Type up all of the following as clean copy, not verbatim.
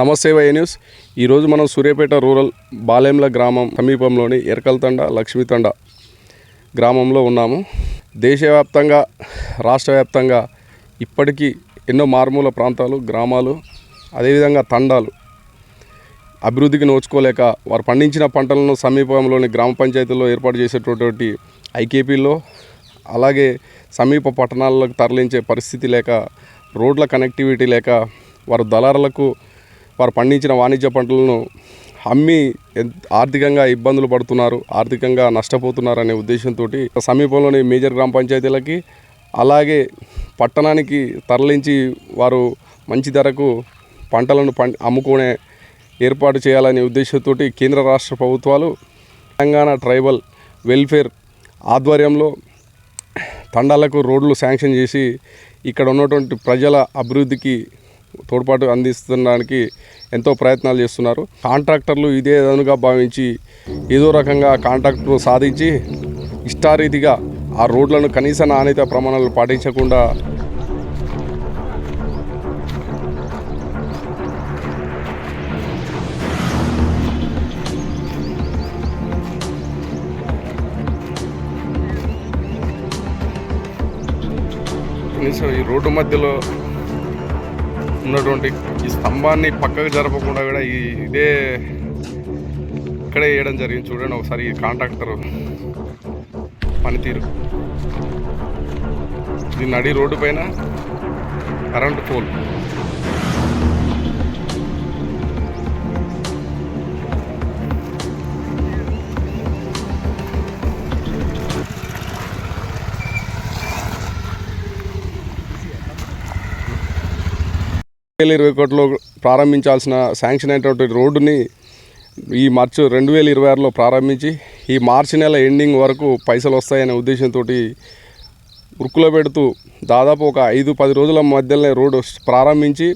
నమస్తే Y news. ఈరోజు మనం సూర్యాపేట రూరల్ బాలెంల గ్రామం సమీపంలోని ఎరకల్తండ లక్ష్మీతండ గ్రామంలో ఉన్నాము. దేశవ్యాప్తంగా రాష్ట్ర వ్యాప్తంగా ఇప్పటికీ ఎన్నో మారుమూల ప్రాంతాలు, గ్రామాలు, అదేవిధంగా తండాలు అభివృద్ధికి నోచుకోలేక వారు పండించిన పంటలను సమీపంలోని గ్రామ పంచాయతీల్లో ఏర్పాటు చేసేటటువంటి ఐకేపీలో, అలాగే సమీప పట్టణాలకు తరలించే పరిస్థితి లేక, రోడ్ల కనెక్టివిటీ లేక వారు దళారులకు వారు పండించిన వాణిజ్య పంటలను అమ్మి ఆర్థికంగా ఇబ్బందులు పడుతున్నారు, ఆర్థికంగా నష్టపోతున్నారనే ఉద్దేశంతో సమీపంలోని మేజర్ గ్రామ పంచాయతీలకి అలాగే పట్టణానికి తరలించి వారు మంచి ధరకు పంటలను అమ్ముకునే ఏర్పాటు చేయాలనే ఉద్దేశంతో కేంద్ర రాష్ట్ర ప్రభుత్వాలు తెలంగాణ ట్రైబల్ వెల్ఫేర్ ఆధ్వర్యంలో తండాలకు రోడ్లు శాంక్షన్ చేసి ఇక్కడ ఉన్నటువంటి ప్రజల అభివృద్ధికి తోడ్పాటు అందించడానికి ఎంతో ప్రయత్నాలు చేస్తున్నారు. కాంట్రాక్టర్లు ఇదే అదనుగా భావించి ఏదో రకంగా కాంట్రాక్టులు సాధించి ఇష్టారీతిగా ఆ రోడ్లను కనీస నాణ్యత ప్రమాణాలు పాటించకుండా ఈ రోడ్డు మధ్యలో ఉన్నటువంటి ఈ స్తంభాన్ని పక్కకు జరపకుండా కూడా ఇక్కడే వేయడం జరిగింది. చూడండి ఒకసారి ఈ కాంట్రాక్టర్ పనితీరు. ఇది నడి రోడ్డు పైన కరెంటు పోల్. కోట్లో ప్రారంభించాల్సిన శాంక్షన్ అయినటువంటి రోడ్డుని ఈ మార్చి 2026లో ప్రారంభించి ఈ మార్చి నెల ఎండింగ్ వరకు పైసలు వస్తాయనే ఉద్దేశంతో ఉరుకులో పెడుతూ దాదాపు ఒక 5-10 రోజుల మధ్యలోనే రోడ్డు ప్రారంభించి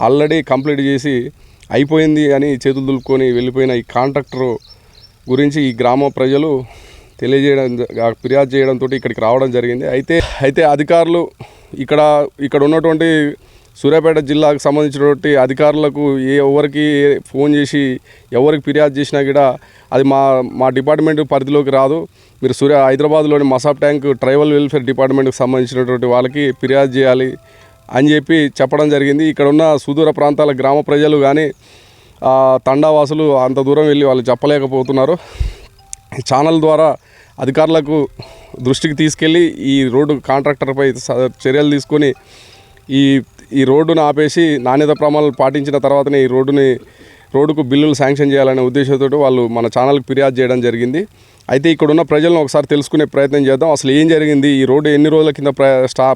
ఆల్రెడీ కంప్లీట్ చేసి అయిపోయింది అని చేతులు దులుపుకొని వెళ్ళిపోయిన ఈ కాంట్రాక్టర్ గురించి ఈ గ్రామ ప్రజలు ఫిర్యాదు చేయడంతో ఇక్కడికి రావడం జరిగింది. అయితే అధికారులు ఇక్కడ ఉన్నటువంటి సూర్యాపేట జిల్లాకు సంబంధించినటువంటి అధికారులకు ఎవరికి ఫోన్ చేసి ఎవరికి ఫిర్యాదు చేసినా కూడా అది మా డిపార్ట్మెంట్ పరిధిలోకి రాదు. మీరు హైదరాబాద్లోని మసాబ్ ట్యాంక్ ట్రైబల్ వెల్ఫేర్ డిపార్ట్మెంట్కి సంబంధించినటువంటి వాళ్ళకి ఫిర్యాదు చేయాలి అని చెప్పడం జరిగింది. ఇక్కడ ఉన్న సుదూర ప్రాంతాల గ్రామ ప్రజలు కానీ తండావాసులు అంత దూరం వెళ్ళి వాళ్ళు చెప్పలేకపోతున్నారు. ఛానల్ ద్వారా అధికారులకు దృష్టికి తీసుకెళ్ళి ఈ రోడ్డు కాంట్రాక్టర్పై చర్యలు తీసుకొని ఈ రోడ్డును ఆపేసి నాణ్యత ప్రమాణాలు పాటించిన తర్వాతనే ఈ రోడ్డుకు బిల్లులు శాంక్షన్ చేయాలనే ఉద్దేశంతో వాళ్ళు మన ఛానల్కి ఫిర్యాదు చేయడం జరిగింది. అయితే ఇక్కడ ఉన్న ప్రజలను ఒకసారి తెలుసుకునే ప్రయత్నం చేద్దాం. అసలు ఏం జరిగింది, ఈ రోడ్డు ఎన్ని రోజుల కింద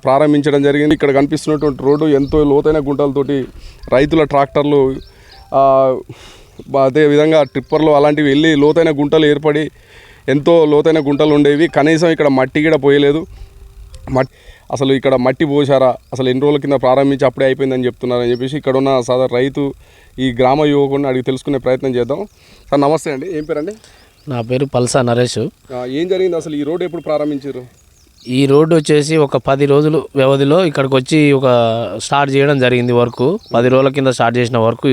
ప్రారంభించడం జరిగింది. ఇక్కడ కనిపిస్తున్నటువంటి రోడ్డు ఎంతో లోతైన గుంటలతోటి రైతుల ట్రాక్టర్లు, అదేవిధంగా ట్రిప్పర్లు అలాంటివి వెళ్ళి లోతైన గుంటలు ఏర్పడి ఎంతో లోతైన గుంటలు ఉండేవి. కనీసం ఇక్కడ మట్టి కూడా పోయలేదు. అసలు ఇక్కడ మట్టి పోసారా, అసలు ఎన్ని రోజుల కింద ప్రారంభించి అప్పుడే అయిపోయిందని చెప్తున్నారని చెప్పేసి ఇక్కడ ఉన్న సాధారణ రైతు ఈ గ్రామ యువకుడిని అడిగి తెలుసుకునే ప్రయత్నం చేద్దాం. సార్ నమస్తే అండి, ఏం పేరండి? నా పేరు పల్సా నరేష్. ఏం జరిగింది, అసలు ఈ రోడ్డు ఎప్పుడు ప్రారంభించారు? ఈ రోడ్డు వచ్చేసి ఒక 10 రోజులు వ్యవధిలో ఇక్కడికి వచ్చి స్టార్ట్ చేయడం జరిగింది. వర్క్ 10 రోజుల కింద స్టార్ట్ చేసిన వర్క్.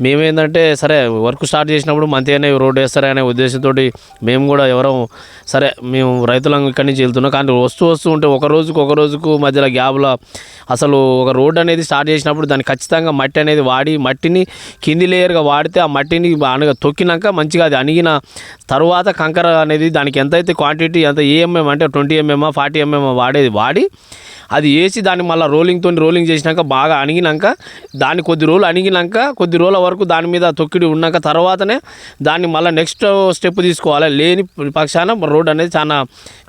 మేమేంటంటే సరే వర్క్ స్టార్ట్ చేసినప్పుడు మంచిగానే రోడ్డు వేస్తారనే ఉద్దేశంతో మేము కూడా సరే మేము రైతులం ఇక్కడి నుంచి వెళ్తున్నాం. కానీ వస్తూ ఉంటే ఒక రోజుకు మధ్యలో గ్యాప్లో అసలు ఒక రోడ్డు అనేది స్టార్ట్ చేసినప్పుడు దాన్ని ఖచ్చితంగా మట్టి అనేది మట్టిని కింది లేయర్గా వాడితే ఆ మట్టిని తొక్కినాక మంచిగా అది అణిగిన తర్వాత కంకర అనేది దానికి ఎంతైతే క్వాంటిటీ ఎంత ఏఎంఎం అంటే 20 mm 40 mm వాడి అది వేసి దాన్ని మళ్ళీ రోలింగ్ చేసినాక బాగా అణిగినాక దాన్ని కొద్ది రోజుల వరకు దాని మీద తొక్కిడి ఉన్నాక తర్వాతనే దాన్ని మళ్ళీ నెక్స్ట్ స్టెప్ తీసుకోవాలి. లేని పక్షాన రోడ్ అనేది చాలా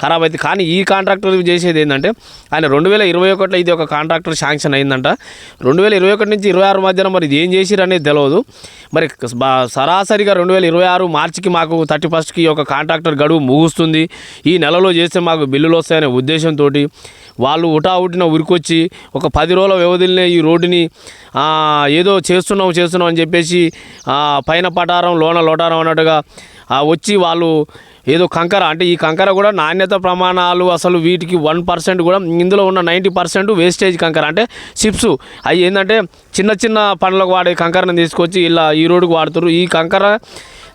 ఖరాబ్ అవుతుంది. కానీ ఈ కాంట్రాక్టర్ చేసేది ఏంటంటే ఆయన 2021లో ఇది ఒక కాంట్రాక్టర్ శాంక్షన్ అయిందంట. 2021 నుంచి 26 మధ్యన మరి ఇది ఏం చేసిరు అనేది తెలియదు. మరి సరాసరిగా 2026 మార్చికి మాకు 31st ఒక కాంట్రాక్టర్ గడువు ముగుస్తుంది. ఈ నెలలో చేస్తే మాకు బిల్లులు వస్తాయనే ఉద్దేశంతో వాళ్ళు ఉటావుటిన ఉరికొచ్చి ఒక 10 రోజుల వ్యవధిలోనే ఈ రోడ్డుని ఏదో చేస్తున్నాం అని చెప్పేసి పైన పటారం లోన లోటారం అన్నట్టుగా వచ్చి వాళ్ళు ఏదో కంకర అంటే ఈ కంకర కూడా నాణ్యత ప్రమాణాలు అసలు వీటికి 1% కూడా ఇందులో ఉన్న 90% వేస్టేజ్ కంకర అంటే చిప్స్ అవి ఏంటంటే చిన్న చిన్న పనులకు వాడే కంకరను తీసుకొచ్చి ఇలా ఈ రోడ్డుకు వాడుతారు. ఈ కంకర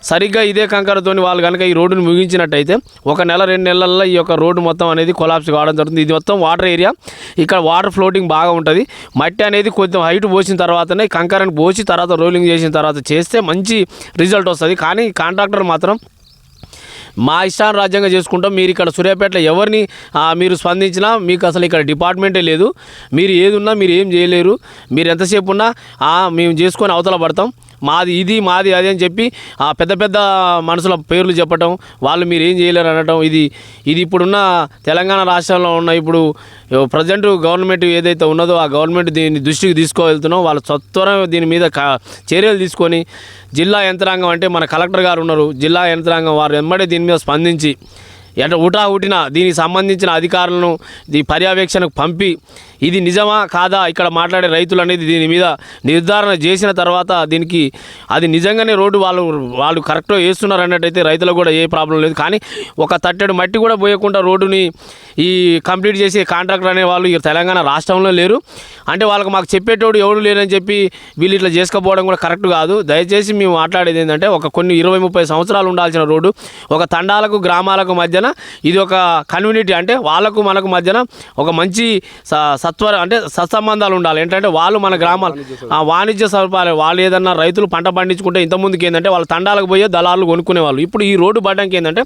సరిగ్గా ఇదే కంకరతోని వాళ్ళు కనుక ఈ రోడ్డును ముగించినట్టయితే 1 నెల 2 నెలల్లో ఈ యొక్క రోడ్డు మొత్తం అనేది కొలాప్స్ కావడం జరుగుతుంది. ఇది మొత్తం వాటర్ ఏరియా, ఇక్కడ వాటర్ ఫ్లోటింగ్ బాగా ఉంటుంది. మట్టి అనేది కొంచెం హైట్ పోసిన తర్వాతనే కంకరని పోసి తర్వాత రోలింగ్ చేసిన తర్వాత చేస్తే మంచి రిజల్ట్ వస్తుంది. కానీ కాంట్రాక్టర్ మాత్రం మా ఇష్టానురాజ్యంగా చేసుకుంటాం, మీరు ఇక్కడ సూర్యాపేటలో ఎవరిని మీరు స్పందించినా మీకు అసలు ఇక్కడ డిపార్ట్మెంటే లేదు, మీరు ఏది ఉన్నా మీరు ఏం చేయలేరు, మీరు ఎంతసేపు ఉన్నా మేము చేసుకొని అవతల పడతాం, మాది ఇది మాది అది అని చెప్పి పెద్ద పెద్ద మనుషుల పేర్లు చెప్పటం, వాళ్ళు మీరు ఏం చేయలేరు అనటం, ఇది ఇప్పుడున్న తెలంగాణ రాష్ట్రంలో ఉన్న ఇప్పుడు ప్రజెంట్ గవర్నమెంట్ ఏదైతే ఉన్నదో ఆ గవర్నమెంట్ దీన్ని దృష్టికి తీసుకువెళ్తున్నాం. వాళ్ళు సత్వరం దీని మీద చర్యలు తీసుకొని జిల్లా యంత్రాంగం అంటే మన కలెక్టర్ గారు ఉన్నారు, జిల్లా యంత్రాంగం వారు వెంబడే దీని మీద స్పందించి ఉటిన దీనికి సంబంధించిన అధికారులను ఈ పర్యవేక్షణకు పంపి ఇది నిజమా కాదా ఇక్కడ మాట్లాడే రైతులు అనేది దీని మీద నిర్ధారణ చేసిన తర్వాత దీనికి అది నిజంగానే రోడ్డు వాళ్ళు కరెక్ట్గా వేస్తున్నారు అన్నట్టయితే రైతులకు కూడా ఏ ప్రాబ్లం లేదు. కానీ ఒక తట్టెడు మట్టి కూడా పోయకుండా రోడ్డుని ఈ కంప్లీట్ చేసే కాంట్రాక్టర్ అనే వాళ్ళు తెలంగాణ రాష్ట్రంలో లేరు. అంటే వాళ్ళకి మాకు చెప్పేటోడు ఎవడు లేరని చెప్పి వీళ్ళు ఇట్లా చేసుకపోవడం కూడా కరెక్ట్ కాదు. దయచేసి మేము మాట్లాడేది ఏంటంటే ఒక కొన్ని 20-30 సంవత్సరాలు ఉండాల్సిన రోడ్డు ఒక తండాలకు గ్రామాలకు మధ్యన ఇది ఒక కమ్యూనిటీ అంటే వాళ్ళకు మనకు మధ్యన ఒక మంచి అంటే సత్సంబంధాలు ఉండాలి. ఏంటంటే వాళ్ళు మన గ్రామాలు వాణిజ్య సదుపాయాలు వాళ్ళు ఏదన్నా రైతులు పంట పండించుకుంటే ఇంతకుముందుకు ఏంటంటే వాళ్ళ తండాలకు పోయే దళాలు కొనుక్కునేవాళ్ళు. ఇప్పుడు ఈ రోడ్డు పడ్డానికి ఏంటంటే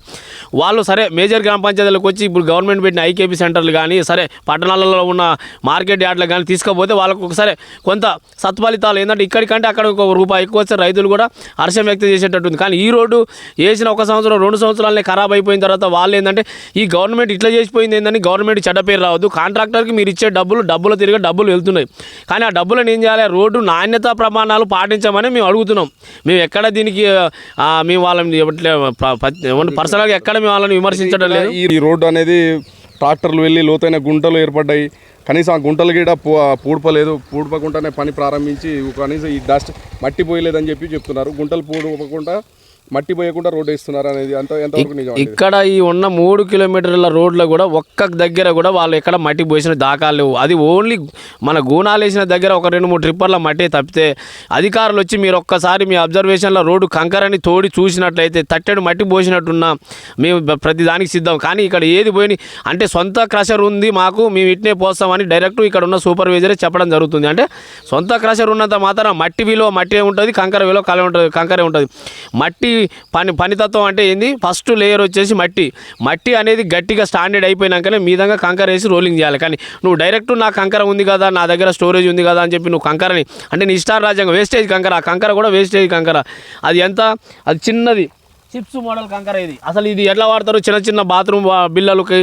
వాళ్ళు సరే మేజర్ గ్రామ పంచాయతీలకు వచ్చి ఇప్పుడు గవర్నమెంట్ పెట్టిన ఐకేపీ సెంటర్లు కానీ సరే పట్టణాలలో ఉన్న మార్కెట్ యార్డ్లకు కానీ తీసుకపోతే వాళ్ళకు ఒకసారి కొంత సత్ఫలితాలు ఏంటంటే ఇక్కడికంటే అక్కడ ఒక రూపాయి ఎక్కువ వస్తే రైతులు కూడా హర్షం వ్యక్తం చేసేటట్టుంది. కానీ ఈ రోడ్డు వేసిన 1 సంవత్సరం 2 సంవత్సరాలనే ఖరాబ్ అయిపోయిన తర్వాత వాళ్ళు ఏంటంటే ఈ గవర్నమెంట్ ఇట్లా చేసిపోయింది ఏందని గవర్నమెంట్ చెడ్డ పేరు రావద్దు. కాంట్రాక్టర్కి మీరు ఇచ్చే డబ్బులు తిరిగి డబ్బులు వెళ్తున్నాయి. కానీ ఆ డబ్బులను ఏం చేయాలి, రోడ్డు నాణ్యత ప్రమాణాలు పాటించమని మేము అడుగుతున్నాం. మేము ఎక్కడ దీనికి మేము వాళ్ళని పర్సనల్గా ఎక్కడ మేము వాళ్ళని విమర్శించడం లేదు. ఈ రోడ్డు అనేది ట్రాక్టర్లు వెళ్ళి లోతైన గుంటలు ఏర్పడ్డాయి. కనీసం ఆ గుంటలు కూడా పూడ్పకుండానే పని ప్రారంభించి కనీసం ఈ డస్ట్ మట్టి పోయలేదని చెప్తున్నారు. గుంటలు పూడపకుండా మట్టి పోయకుండా రోడ్డు వేస్తున్నారు అనేది ఎంతవరకు నిజం? ఇక్కడ ఈ ఉన్న 3 కిలోమీటర్ల రోడ్లో కూడా ఒక్క దగ్గర కూడా వాళ్ళు ఎక్కడ మట్టి పోసిన దాఖలు లేవు. అది ఓన్లీ మన గూనాలు వేసిన దగ్గర ఒక 2-3 ట్రిప్పర్ల మట్టి తప్పితే అధికారులు వచ్చి మీరు ఒక్కసారి మీ అబ్జర్వేషన్లో రోడ్డు కంకరని తోడి చూసినట్లయితే తట్టెడు మట్టి పోసినట్టున్నా మేము ప్రతి దానికి సిద్ధం. కానీ ఇక్కడ ఏది పోయి అంటే సొంత క్రషర్ ఉంది మాకు మేము ఇట్నే పోస్తామని డైరెక్ట్ ఇక్కడ ఉన్న సూపర్వైజరే చెప్పడం జరుగుతుంది. అంటే సొంత క్రషర్ ఉన్నంత మాత్రం మట్టి విలువ మట్టి ఉంటుంది, కంకర విలువ కంకరే ఉంటుంది. మట్టి పనితత్వం అంటే ఏంది, ఫస్ట్ లేయర్ వచ్చేసి మట్టి అనేది గట్టిగా స్టాండర్డ్ అయిపోయినాకనే మీదంగా కంకర వేసి రోలింగ్ చేయాలి. కానీ నువ్వు డైరెక్ట్ నా కంకర ఉంది కదా నా దగ్గర స్టోరేజ్ ఉంది కదా అని చెప్పి నువ్వు కంకరని అంటే నీ ఇష్టారాజ్యంగా వేస్టేజ్ కంకర, ఆ కంకర కూడా వేస్టేజ్ కంకర. అది చిన్నది చిప్స్ మోడల్ కంకర. ఇది అసలు ఇది ఎట్లా వాడతారు, చిన్న బాత్రూమ్ బిల్లలకి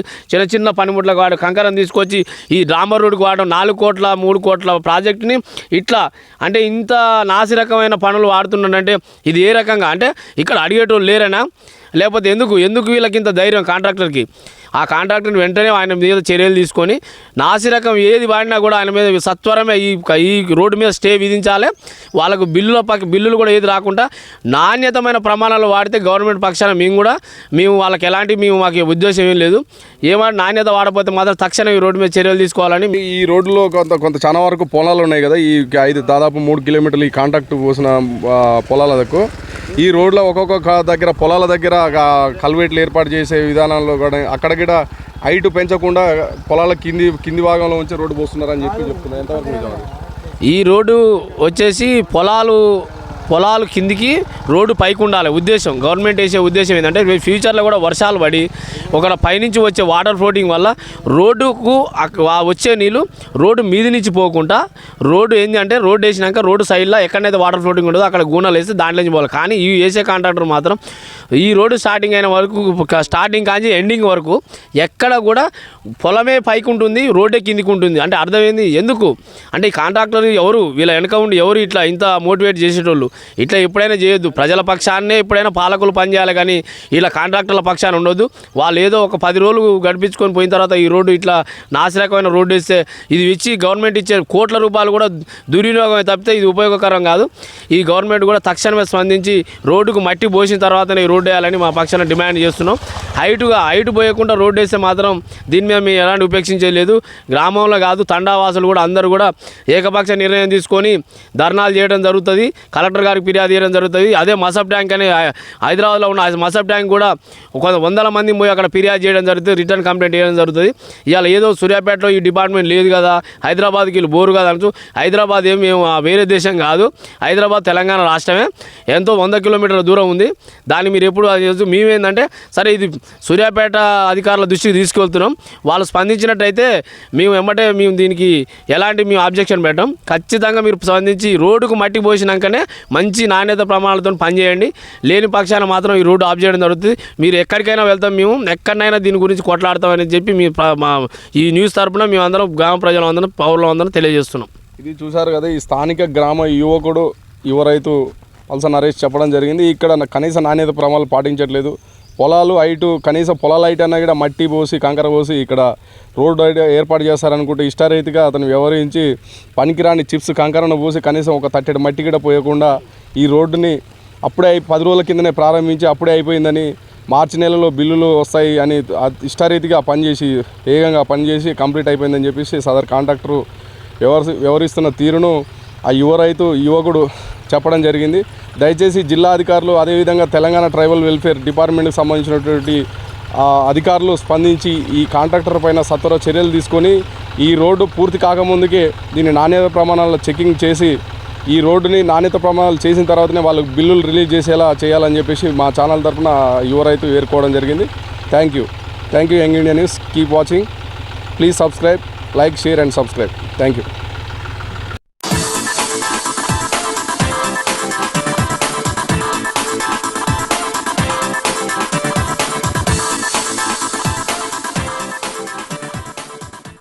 చిన్న పనిముట్లకు వాడు కంకరను తీసుకొచ్చి ఈ డాంబర్ రోడ్డుకి వాడడం 4 కోట్ల 3 కోట్ల ప్రాజెక్టుని ఇట్లా అంటే ఇంత నాసిరకమైన పనులు వాడుతున్నాడంటే ఇది ఏ రకంగా అంటే ఇక్కడ అడిగేటోళ్ళు లేరనా లేకపోతే ఎందుకు వీళ్ళకి ఇంత ధైర్యం కాంట్రాక్టర్కి? ఆ కాంట్రాక్టర్ని వెంటనే ఆయన మీద చర్యలు తీసుకొని నాసిరకం ఏది వాడినా కూడా ఆయన మీద సత్వరమే ఈ రోడ్డు మీద స్టే విధించాలి. వాళ్ళకు బిల్లులు కూడా ఏది రాకుండా నాణ్యతమైన ప్రమాణాలు వాడితే గవర్నమెంట్ పక్షాన మేము వాళ్ళకి మాకు ఉద్దేశం ఏం లేదు. ఏమంటే నాణ్యత వాడకపోతే మాత్రం తక్షణం ఈ రోడ్డు మీద చర్యలు తీసుకోవాలని. ఈ రోడ్డులో కొంత చాలా వరకు పొలాలు ఉన్నాయి కదా, ఈ దాదాపు 3 కిలోమీటర్లు ఈ కాంట్రాక్ట్ పోసిన పొలాల దగ్గర ఈ రోడ్లో ఒక్కొక్క దగ్గర పొలాల దగ్గర కల్వెట్లు ఏర్పాటు చేసే విధానంలో కూడా అక్కడ కూడా హైట్ పెంచకుండా పొలాల కింది భాగంలో ఉంచి రోడ్డు పోస్తున్నారని చెప్తున్నారు. ఎంతవరకు నిజం? ఈ రోడ్డు వచ్చేసి పొలాలు కిందికి రోడ్డు పైకి ఉండాలి ఉద్దేశం. గవర్నమెంట్ వేసే ఉద్దేశం ఏంటంటే ఫ్యూచర్లో కూడా వర్షాలు పడి ఒక పైనుంచి వచ్చే వాటర్ ఫ్లోటింగ్ వల్ల రోడ్డుకు వచ్చే నీళ్ళు రోడ్డు మీది నుంచి పోకుండా రోడ్డు ఏంటి అంటే రోడ్డు వేసినాక రోడ్డు సైడ్లో ఎక్కడైతే వాటర్ ఫ్లోటింగ్ ఉంటుందో అక్కడ గూనలు వేసి దాంట్లో నుంచి పోవాలి. కానీ ఈ వేసే కాంట్రాక్టర్ మాత్రం ఈ రోడ్డు స్టార్టింగ్ అయిన వరకు స్టార్టింగ్ కాంచి ఎండింగ్ వరకు ఎక్కడ కూడా పొలమే పైకి ఉంటుంది, రోడ్డే కిందికి ఉంటుంది. అంటే అర్థమైంది ఎందుకు అంటే ఈ కాంట్రాక్టర్ ఎవరు వీళ్ళ వెనక ఉండి ఎవరు ఇట్లా ఇంత మోటివేట్ చేసేటోళ్ళు ఇట్లా ఎప్పుడైనా చేయొద్దు. ప్రజల పక్షాన్నే ఎప్పుడైనా పాలకులు పనిచేయాలి, కానీ ఇలా కాంట్రాక్టర్ల పక్షాన ఉండొద్దు. వాళ్ళు ఏదో ఒక 10 రోజులు గడిపించుకొని పోయిన తర్వాత ఈ రోడ్డు ఇట్లా నాసిరకమైన రోడ్డు వేస్తే ఇది ఇచ్చి గవర్నమెంట్ ఇచ్చే కోట్ల రూపాయలు కూడా దుర్వినియోగం తప్పితే ఇది ఉపయోగకరం కాదు. ఈ గవర్నమెంట్ కూడా తక్షణమే స్పందించి రోడ్డుకు మట్టి పోసిన తర్వాతనే ఈ రోడ్డు వేయాలని మా పక్షాన డిమాండ్ చేస్తున్నాం. హైట్ పోయకుండా రోడ్డు వేస్తే మాత్రం దీని మీద మేము ఎలాంటి ఉపేక్షించేది లేదు. గ్రామంలో కాదు, తండావాసులు కూడా అందరూ కూడా ఏకపక్ష నిర్ణయం తీసుకొని ధర్నాలు చేయడం జరుగుతుంది. కలెక్టర్ గారికి ఫిర్యాదు చేయడం జరుగుతుంది. అదే మసబ్ ట్యాంక్ అని హైదరాబాద్లో ఉన్న మసబ్ ట్యాంక్ కూడా ఒక 100 మంది పోయి అక్కడ ఫిర్యాదు చేయడం జరుగుతుంది, రిటర్న్ కంప్లైంట్ చేయడం జరుగుతుంది. ఇవాళ ఏదో సూర్యాపేటలో ఈ డిపార్ట్మెంట్ లేదు కదా, హైదరాబాద్కి వీళ్ళు బోరు కదా అంటూ. హైదరాబాద్ ఏమి మేము వేరే దేశం కాదు, హైదరాబాద్ తెలంగాణ రాష్ట్రమే, ఎంతో 100 కిలోమీటర్ల దూరం ఉంది. దాన్ని మీరు ఎప్పుడు మేమేందంటే సరే ఇది సూర్యాపేట అధికారుల దృష్టికి తీసుకెళ్తున్నాం. వాళ్ళు స్పందించినట్టయితే మేము దీనికి ఎలాంటి ఆబ్జెక్షన్ పెట్టాం. ఖచ్చితంగా మీరు స్పందించి రోడ్డుకు మట్టి పోసినాకనే మంచి నాణ్యత ప్రమాణాలతో పనిచేయండి. లేని పక్షాన మాత్రం ఈ రోడ్డు ఆఫ్ చేయడం జరుగుతుంది. మీరు ఎక్కడికైనా వెళ్తాం, మేము ఎక్కడైనా దీని గురించి కొట్లాడతామని చెప్పి ఈ న్యూస్ తరపున మేమందరం గ్రామ ప్రజలందరం పౌరులందరం తెలియజేస్తున్నాం. ఇది చూశారు కదా, ఈ స్థానిక గ్రామ యువకుడు యువ రైతు పల్స నరేష్ చెప్పడం జరిగింది. ఇక్కడ కనీస నాణ్యత ప్రమాణాలు పాటించట్లేదు. పొలాలు కనీస పొలాల హైట్ అన్నా కూడా మట్టి పోసి కంకర పోసి ఇక్కడ రోడ్డు ఏర్పాటు చేస్తారనుకుంటే ఇష్టారీతిగా అతను వ్యవహరించి పనికిరాని చిప్స్ కంకరను పోసి కనీసం ఒక తట్టెడు మట్టి కూడా పోయకుండా ఈ రోడ్డుని అప్పుడే 10 రోజుల కిందనే ప్రారంభించి అప్పుడే అయిపోయిందని, మార్చి నెలలో బిల్లులు వస్తాయి అని ఇష్టారీతిగా వేగంగా పనిచేసి కంప్లీట్ అయిపోయిందని చెప్పేసి సదర్ కాంట్రాక్టరు వ్యవహరిస్తున్న తీరును ఆ యువకుడు చెప్పడం జరిగింది. దయచేసి జిల్లా అధికారులు, అదేవిధంగా తెలంగాణ ట్రైబల్ వెల్ఫేర్ డిపార్ట్మెంట్కి సంబంధించినటువంటి అధికారులు స్పందించి ఈ కాంట్రాక్టర్ పైన సత్వర చర్యలు తీసుకొని ఈ రోడ్డు పూర్తి కాకముందుకే దీని నాణ్యత ప్రమాణాల చెకింగ్ చేసి ఈ రోడ్డుని నాణ్యత ప్రమాణాలు చేసిన తర్వాతనే వాళ్ళకు బిల్లులు రిలీజ్ చేసేలా చేయాలని చెప్పేసి మా ఛానల్ తరఫున యువ రైతు ఏర్కోవడం జరిగింది. Thank you young India news. Keep watching. Please subscribe, like, share and subscribe. Thank you.